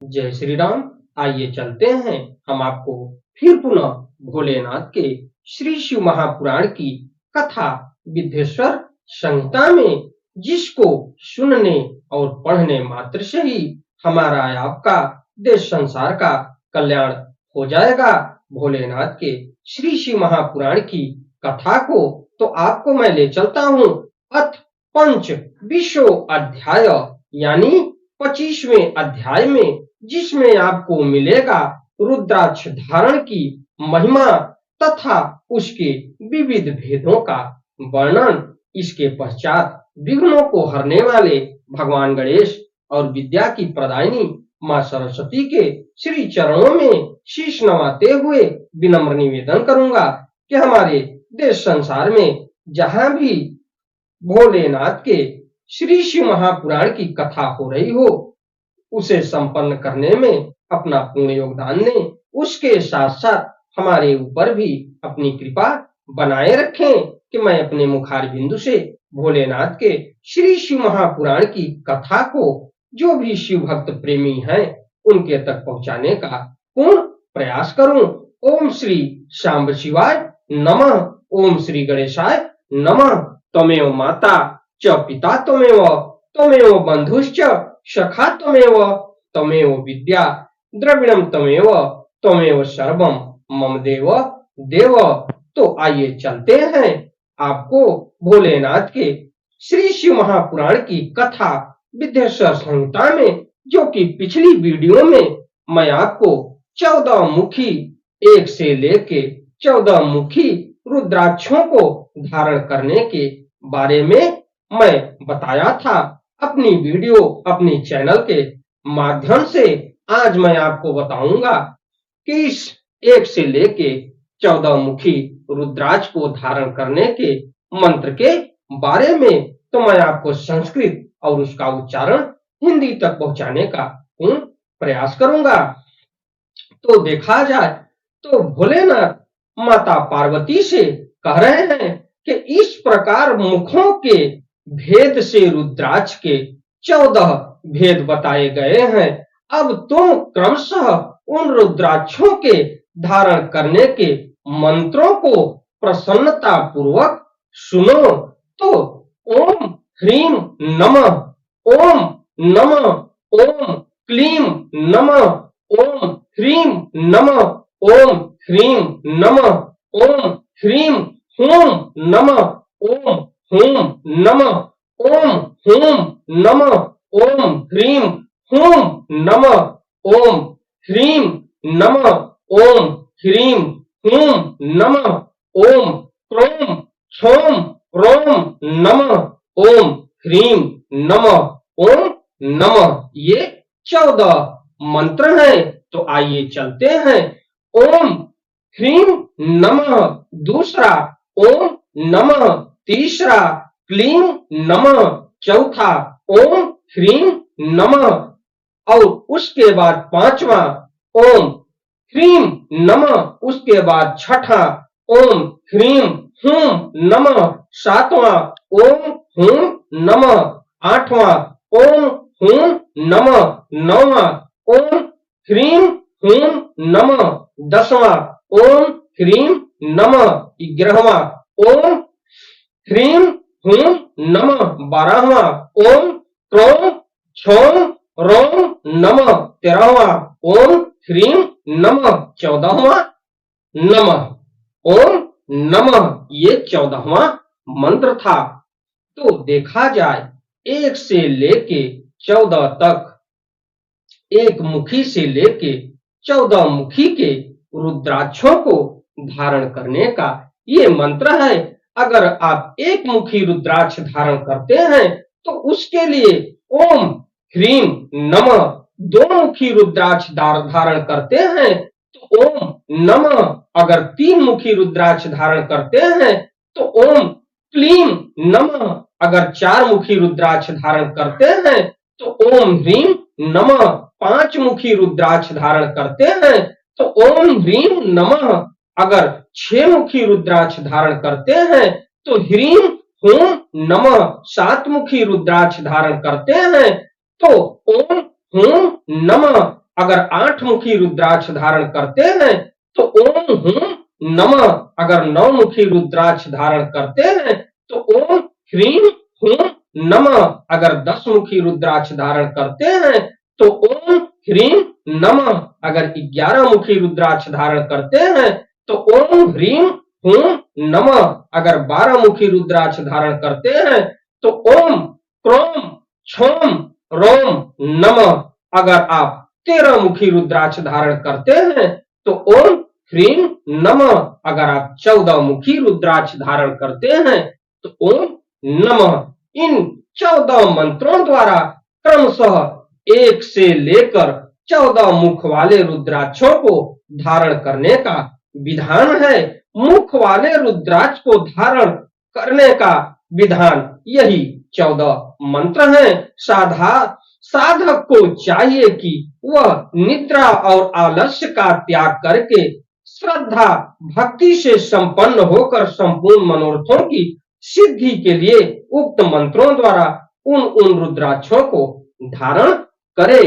जय श्री राम। आइए चलते हैं हम आपको फिर पुनः भोलेनाथ के श्री शिव महापुराण की कथा विद्येश्वर संहिता में, जिसको सुनने और पढ़ने मात्र से ही हमारा आपका देश संसार का कल्याण हो जाएगा। भोलेनाथ के श्री शिव महापुराण की कथा को तो आपको मैं ले चलता हूँ अथ पंच विश्व अध्याय यानी 25वें अध्याय में, जिसमें आपको मिलेगा रुद्राक्ष धारण की महिमा तथा उसके विविध भेदों का वर्णन। इसके पश्चात विघ्नों को हरने वाले भगवान गणेश और विद्या की प्रदायिनी मां सरस्वती के श्री चरणों में शीश नवाते हुए विनम्र निवेदन करूंगा कि हमारे देश संसार में जहां भी भोलेनाथ के श्री शिव महापुराण की कथा हो रही हो, उसे संपन्न करने में अपना पूर्ण योगदान दें। उसके साथ साथ हमारे ऊपर भी अपनी कृपा बनाए रखें कि मैं अपने मुखार बिंदु से भोलेनाथ के श्री शिव महापुराण की कथा को जो भी शिव भक्त प्रेमी हैं उनके तक पहुंचाने का पूर्ण प्रयास करूं। ओम श्री शांब शिवाय नमः। ओम श्री गणेशाय नमः। त्वमेव माता च पिता त्वमेव, त्वमेव बंधुश्च सखा त्वमेव, त्वमेव विद्या द्रविणम त्वमेव, त्वमेव सर्वम मम देव देव। तो आइए चलते हैं आपको भोलेनाथ के श्री शिव महापुराण की कथा विद्येश्वर संहिता में, जो कि पिछली वीडियो में मैं आपको 14 मुखी, 1 से लेके 14 मुखी रुद्राक्षों को धारण करने के बारे में मैं बताया था अपनी वीडियो, अपनी चैनल के माध्यम से। आज मैं आपको बताऊंगा कि इस 1 से लेके 14 मुखी रुद्राक्ष को धारण करने के मंत्र के बारे में। तो मैं आपको संस्कृत और उसका उच्चारण हिंदी तक पहुंचाने का पूर्ण प्रयास करूंगा। तो देखा जाए तो भोलेनाथ माता पार्वती से कह रहे हैं कि इस प्रकार मुखों के भेद से रुद्राक्ष के 14 भेद बताए गए हैं। अब तुम क्रमशः उन रुद्राक्षों के धारण करने के मंत्रों को प्रसन्नता पूर्वक सुनो। तो ओम ह्रीम नमः, ओम नमः, ओम क्लीम नमः, ओम ह्रीम नमः, ओम ह्रीम नमः, ओम ह्रीम हूं नमः, ओम हूं नमः, ओम हूं नमः, ओम ह्रीम हूं नमः, ओम ह्रीम नमः, ओम ह्रीम हूं नमः, ओम क्रोम क्षोम रोम नमः, ओम ह्रीम नमः, ओम नमः। ये 14 मंत्र हैं। तो आइए चलते हैं। ओम ह्रीम नमः दूसरा, ओम नमः तीसरा, क्लीम नमः चौथा, ओम ह्रीम नमः और उसके बाद 5वां ओम ह्रीम नमः, उसके बाद 6ठा ओम ह्रीम हूं नमः, 7वां ओम हूं नमः, 8वां ओम हूं नमः, 9वां ओम ह्रीम हूं नमः, 10वां ओम ह्रीम नमः, 11वां ओम ह्रीम हूं नमः, 12वां ओम क्रोम क्षोम रोम नमः, 13वां ओम ह्रीम नमः, 14वां नमः ओम नमः। ये 14वां मंत्र था। तो देखा जाए 1 से लेके 14 तक, एक मुखी से लेके 14 मुखी के रुद्राक्षों को धारण करने का ये मंत्र है। अगर आप एक मुखी रुद्राक्ष धारण करते हैं तो उसके लिए ओम ह्रीम नमः, 2 मुखी रुद्राक्ष धारण करते हैं तो ओम नमः, अगर 3 मुखी रुद्राक्ष धारण करते हैं तो ओम क्लीम नमः, अगर 4 मुखी रुद्राक्ष धारण करते हैं तो ओम ह्रीम नमः, 5 मुखी रुद्राक्ष धारण करते हैं तो ओम ह्रीम नमः, अगर 6 मुखी रुद्राक्ष धारण करते हैं तो ह्रीम हूं नमः, 7 मुखी रुद्राक्ष धारण करते हैं तो ओम हूं नमः, अगर 8 मुखी रुद्राक्ष धारण करते हैं तो ओम हूं नमः, अगर 9 मुखी रुद्राक्ष धारण करते हैं तो ओम ह्रीं हूं नमः, अगर 10 मुखी रुद्राक्ष धारण करते हैं तो ओम ह्रीं नमः, अगर 11 मुखी रुद्राक्ष धारण करते हैं तो ओम ह्रीं हूं नमः, अगर 12 मुखी रुद्राक्ष धारण करते हैं तो ओम क्रोम क्षोम रोम नमः, अगर आप 13 मुखी रुद्राक्ष धारण करते हैं तो ओम ह्रीं नमः, अगर आप 14 मुखी रुद्राक्ष धारण करते हैं तो ओम नमः। इन 14 मंत्रों द्वारा क्रमशः 1 से लेकर 14 मुख वाले रुद्राक्षों को धारण करने का विधान है। मुख वाले रुद्राक्ष को धारण करने का विधान यही 14 मंत्र हैं। साधक को चाहिए कि वह निद्रा और आलस्य का त्याग करके श्रद्धा भक्ति से संपन्न होकर संपूर्ण मनोरथों की सिद्धि के लिए उक्त मंत्रों द्वारा उन रुद्राक्षों को धारण करे।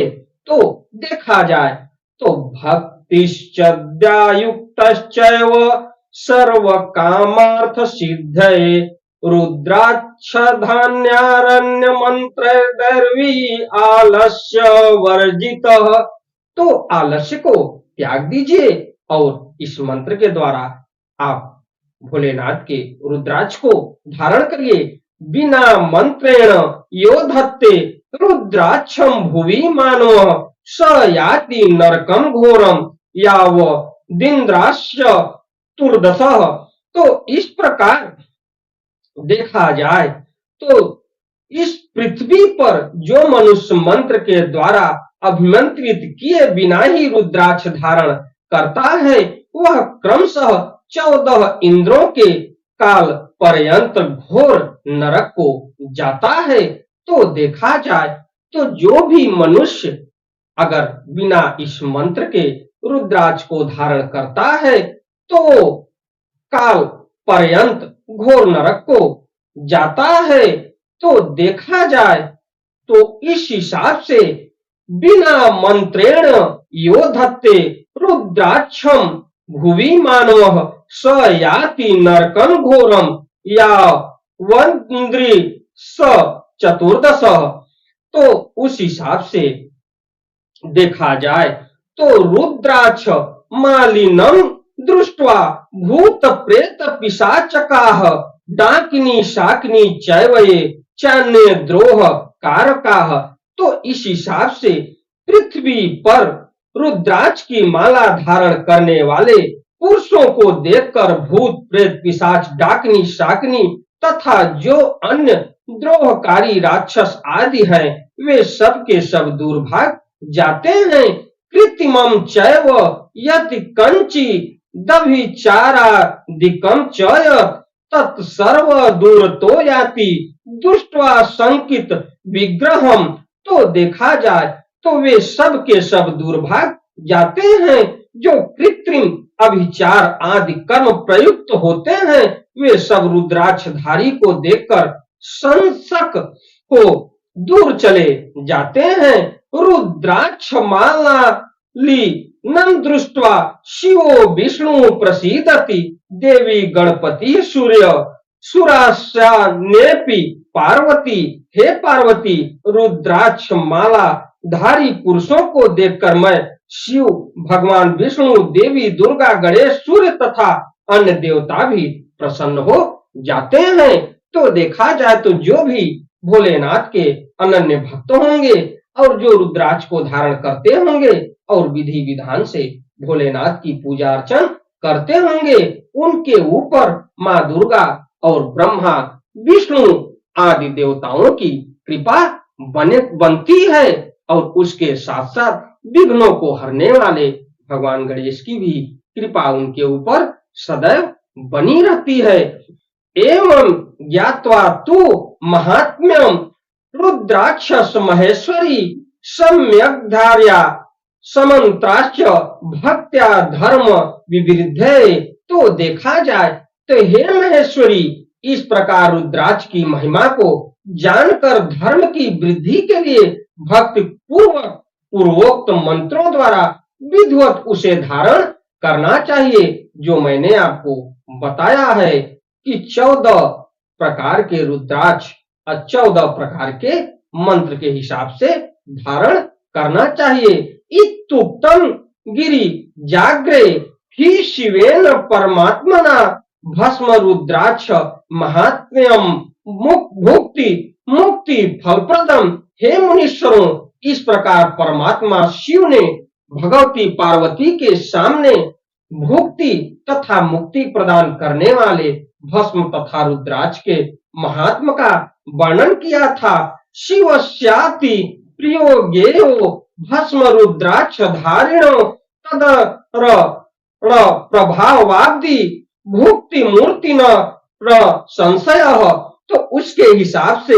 तो देखा जाए तो भक्तिश्चर्यायुक्तश्चैव सर्व कामार्थ सिद्धये रुद्राक्ष धान्यारण्य मंत्र दैर्वी आलस्य वर्जितः। तो आलस्य को त्याग दीजिए और इस मंत्र के द्वारा आप भोलेनाथ के रुद्राक्ष को धारण करिए। बिना मंत्रेण यो धत्ते रुद्राक्षम भुवि मानव स याति नरकम घोरम याव दिंद्रास्य तुर्दसः। तो इस प्रकार देखा जाए तो इस पृथ्वी पर जो मनुष्य मंत्र के द्वारा अभिमंत्रित किए बिना ही रुद्राक्ष धारण करता है वह क्रमशः 14 इंद्रों के काल पर्यंत घोर नरक को जाता है। तो देखा जाए तो जो भी मनुष्य अगर बिना इस मंत्र के रुद्राक्ष को धारण करता है तो काल पर्यंत घोर नरक को जाता है। तो देखा जाए तो इस हिसाब से बिना मंत्रेण यो धत्ते रुद्राक्षम भुवि मानव स याति नरकम घोरम या वंद्री स चतुर्दश। तो उस हिसाब से देखा जाए तो रुद्राक्ष मालिनम दृष्ट्वा भूत प्रेत पिशाचकाः डाकिनी शाकिनी चैवये चान्य द्रोह कारकाः। तो इस हिसाब से पृथ्वी पर रुद्राक्ष की माला धारण करने वाले पुरुषों को देखकर भूत प्रेत पिशाच डाकिनी शाकिनी तथा जो अन्य द्रोहकारी राक्षस आदि हैं वे सब के सब दूर भाग जाते हैं। कृत्रिमं चैव यति कंची दभिचारादिकं चय तत्सर्व दूरतो याति दुष्ट्वा संकित विग्रहम। तो देखा जाए तो वे सब के सब दूर भाग जाते हैं। जो कृत्रिम अभिचार आदि कर्म प्रयुक्त होते हैं वे सब रुद्राक्षधारी को देखकर संशक को दूर चले जाते हैं। रुद्राक्ष माला ली नम दृष्ट्वा शिवो विष्णु प्रसीदति देवी गणपति सूर्य सुरास्यानेपि पार्वती। हे पार्वती रुद्राक्ष माला धारी पुरुषों को देखकर मैं शिव भगवान विष्णु देवी दुर्गा गणेश सूर्य तथा अन्य देवता भी प्रसन्न हो जाते हैं। तो देखा जाए तो जो भी भोलेनाथ के अनन्य भक्त होंगे और जो रुद्राक्ष को धारण करते होंगे और विधि विधान से भोलेनाथ की पूजा अर्चन करते होंगे उनके ऊपर माँ दुर्गा और ब्रह्मा विष्णु आदि देवताओं की कृपा बनती है और उसके साथ साथ विघ्नों को हरने वाले भगवान गणेश की भी कृपा उनके ऊपर सदैव बनी रहती है। एवं ज्ञात्वा तु महात्म्यम रुद्राक्षस महेश्वरी सम्यक धार्या समंत्राश्च भक्त्या धर्म विवृद्धे। तो देखा जाए तो हे महेश्वरी इस प्रकार रुद्राक्ष की महिमा को जानकर धर्म की वृद्धि के लिए भक्ति पूर्वक पूर्वोक्त मंत्रों द्वारा विधिवत उसे धारण करना चाहिए। जो मैंने आपको बताया है कि 14 प्रकार के रुद्राक्ष और 14 प्रकार के मंत्र के हिसाब से धारण करना चाहिए। इत्युक्तम गिरि जाग्रे ही शिवेन परमात्मना भस्म रुद्राक्ष महात्म्यम भुक्ति मुक्ति फलप्रदम। हे मुनीश्वरों, इस प्रकार परमात्मा शिव ने भगवती पार्वती के सामने भुक्ति तथा मुक्ति प्रदान करने वाले भस्म तथा रुद्राक्ष के महात्म का वर्णन किया था। शिवस्याति प्रियो गेयो भस्म रुद्राक्ष धारिणो तदर प्रभावाब्दि भुक्ति मूर्ति न संशय। तो उसके हिसाब से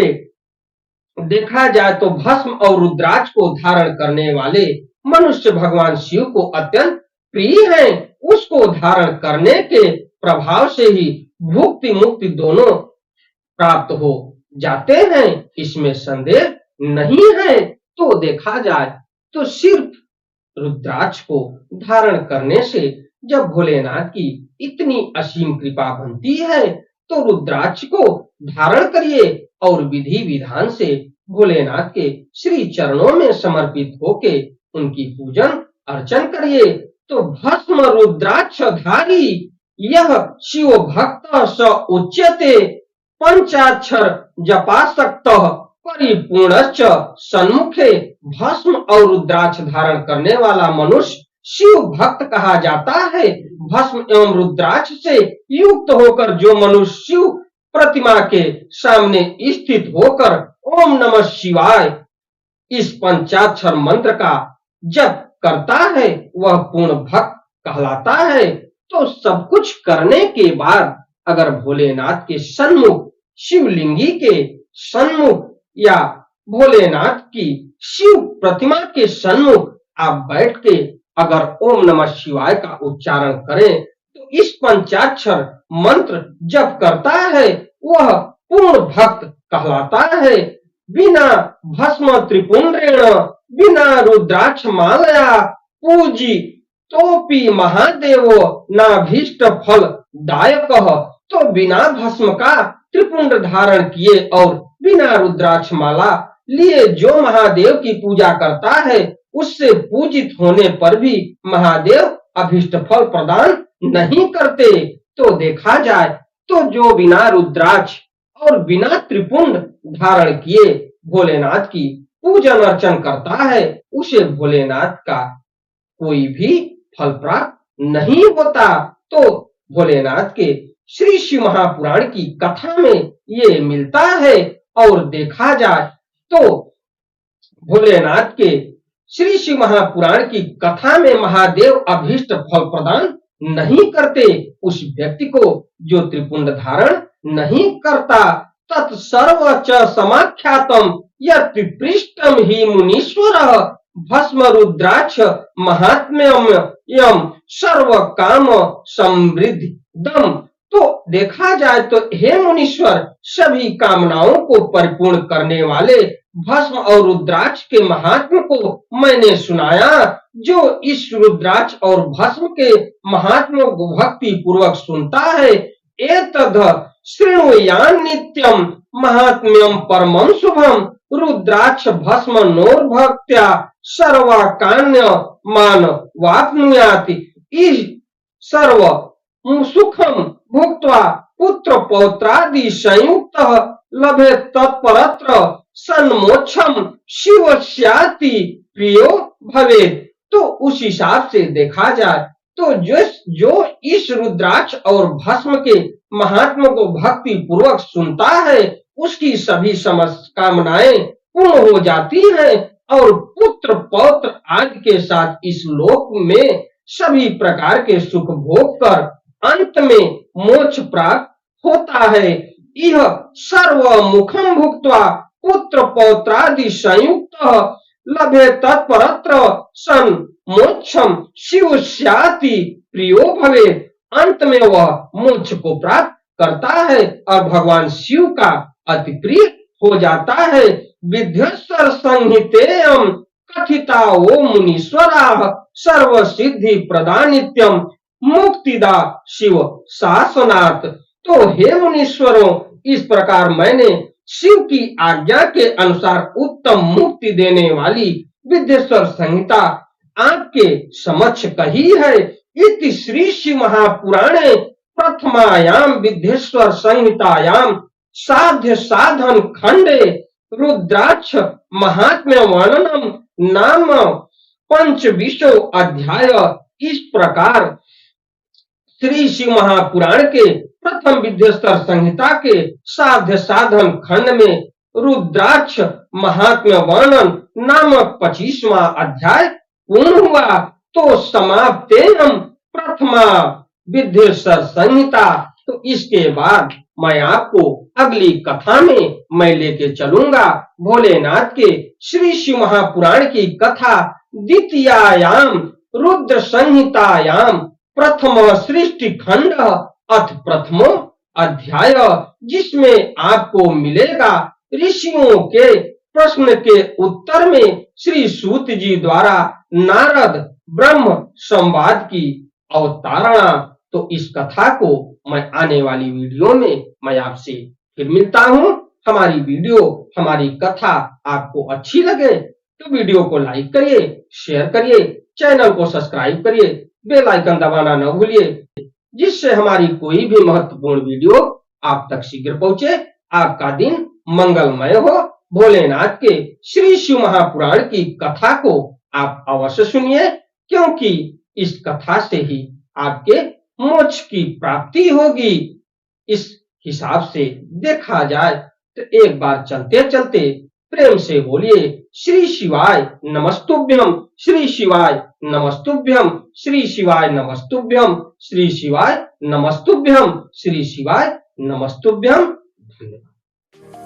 देखा जाए तो भस्म और रुद्राक्ष को धारण करने वाले मनुष्य भगवान शिव को अत्यंत प्रिय हैं। उसको धारण करने के प्रभाव से ही भुक्ति मुक्ति दोनों प्राप्त हो जाते हैं, इसमें संदेह नहीं है। तो देखा जाए तो सिर्फ रुद्राक्ष को धारण करने से जब भोलेनाथ की इतनी असीम कृपा बनती है तो रुद्राक्ष को धारण करिए और विधि विधान से भोलेनाथ के श्री चरणों में समर्पित होके उनकी पूजन अर्चन करिए। तो भस्म रुद्राक्षधारी यह शिव भक्त स उच्यते पंचाक्षर जपासक्त परिपूर्णश्च सन्मुखे। भस्म और रुद्राक्ष धारण करने वाला मनुष्य शिव भक्त कहा जाता है। भस्म एवं रुद्राक्ष से युक्त होकर जो मनुष्य शिव प्रतिमा के सामने स्थित होकर ओम नमः शिवाय इस पंचाक्षर मंत्र का जप करता है वह पूर्ण भक्त कहलाता है। तो सब कुछ करने के बाद अगर भोलेनाथ के सन्मुख शिवलिंगी के सन्मुख या भोलेनाथ की शिव प्रतिमा के सन्मुख आप बैठ के अगर ओम नमः शिवाय का उच्चारण करें तो इस पंचाक्षर मंत्र जप करता है वह पूर्ण भक्त कहलाता है। बिना भस्म त्रिपुंड्रेण बिना रुद्राक्ष मालया पूजी तोपि महादेवो नाभीष्ट फल दायक। तो बिना भस्म का त्रिपुंड धारण किए और बिना रुद्राक्ष माला लिए जो महादेव की पूजा करता है उससे पूजित होने पर भी महादेव अभीष्ट फल प्रदान नहीं करते। तो देखा जाए तो जो बिना रुद्राक्ष और बिना त्रिपुंड धारण किए भोलेनाथ की पूजन अर्चन करता है उसे भोलेनाथ का कोई भी फल प्राप्त नहीं होता। तो भोलेनाथ के श्री शिव महापुराण की कथा में ये मिलता है। और देखा जाए तो भोलेनाथ के श्री शिव महापुराण की कथा में महादेव अभीष्ट फल प्रदान नहीं करते। उस व्यक्ति को जो त्रिपुंड धारण नहीं करता तत्सर्व च समाख्यातम यत्पृष्टम ही मुनीश्वर भस्म रुद्राक्ष महात्म्यम यम सर्व काम समृद्धि दम। तो देखा जाए तो हे मुनीश्वर सभी कामनाओं को परिपूर्ण करने वाले भस्म और रुद्राक्ष के महात्म को मैंने सुनाया। जो इस रुद्राक्ष और भस्म के महात्म को भक्ति पूर्वक सुनता है एतद शृणुयान नित्यम महात्म्यम परमं शुभम रुद्राक्ष भस्म नोर्भक्त्या सर्वाकान्य मान वाप्नुयाति। इस सर्व सुखम भुक्त्वा पुत्र पौत्रादि संयुक्त लभे तत्परत्र सन्मोक्षम शिवस्याति प्रियो भवेत्। तो उस हिसाब से देखा जाए तो जो इस रुद्राक्ष और भस्म के महात्मा को भक्ति पूर्वक सुनता है उसकी सभी समस्त कामनाएं पूर्ण हो जाती हैं और पुत्र पौत्र आदि के साथ इस लोक में सभी प्रकार के सुख भोग कर अंत में मोक्ष प्राप्त होता है। यह सर्व मुखम भुक्त्वा पुत्र पौत्रादि संयुक्त लभे तत्परत्र सन मोक्षम शिवस्याति प्रियो भवेत्। अंत में वह मोक्ष को प्राप्त करता है और भगवान शिव का अति प्रिय हो जाता है। विद्येश्वर संहितेयम कथिता वो मुनीश्वरा सर्व सिद्धि प्रदानित्यम मुक्तिदा शिव शासनात्। तो हे मुनीश्वरों, इस प्रकार मैंने शिव की आज्ञा के अनुसार उत्तम मुक्ति देने वाली विद्येश्वर संहिता आपके समक्ष कही है। इति श्री शिव महापुराणे प्रथमायाम विद्येश्वर संहितायाम साध्य साधन खंडे रुद्राक्ष महात्म्य वर्णनम नाम पंचविंशो अध्याय। इस प्रकार श्री शिव महापुराण के प्रथम विद्येश्वर संहिता के साध्य साधन खंड में रुद्राक्ष महात्म्य वर्णन नामक 25वां अध्याय पूर्ण हुआ। तो समाप्तेयम प्रथमा विद्येश्वर संहिता। तो इसके बाद मैं आपको अगली कथा में मैं लेके चलूंगा भोलेनाथ के श्री शिव महापुराण की कथा द्वितीयायाम रुद्र संहितायाम प्रथम सृष्टि खंड अथ प्रथमो अध्याय, जिसमें आपको मिलेगा ऋषियों के प्रश्न के उत्तर में श्री सूत जी द्वारा नारद ब्रह्म संवाद की अवतारणा। तो इस कथा को मैं आने वाली वीडियो में मैं आपसे फिर मिलता हूं। हमारी वीडियो, हमारी कथा आपको अच्छी लगे तो वीडियो को लाइक करिए, शेयर करिए, चैनल को सब्सक्राइब करिए, बेल आइकन दबाना न भूलिए, जिससे हमारी कोई भी महत्वपूर्ण वीडियो आप तक शीघ्र पहुंचे। आपका दिन मंगलमय हो। भोलेनाथ के श्री शिव महापुराण की कथा को आप अवश्य सुनिए, क्योंकि इस कथा से ही आपके मोक्ष की प्राप्ति होगी। इस हिसाब से देखा जाए तो एक बार चलते चलते प्रेम से बोलिए श्री शिवाय नमस्तुभ्यम, श्री शिवाय नमस्तुभ्यम, श्री शिवाय नमस्तुभ्यम, श्री शिवाय नमस्तुभ्यम, श्री शिवाय नमस्तुभ्यम। धन्यवाद।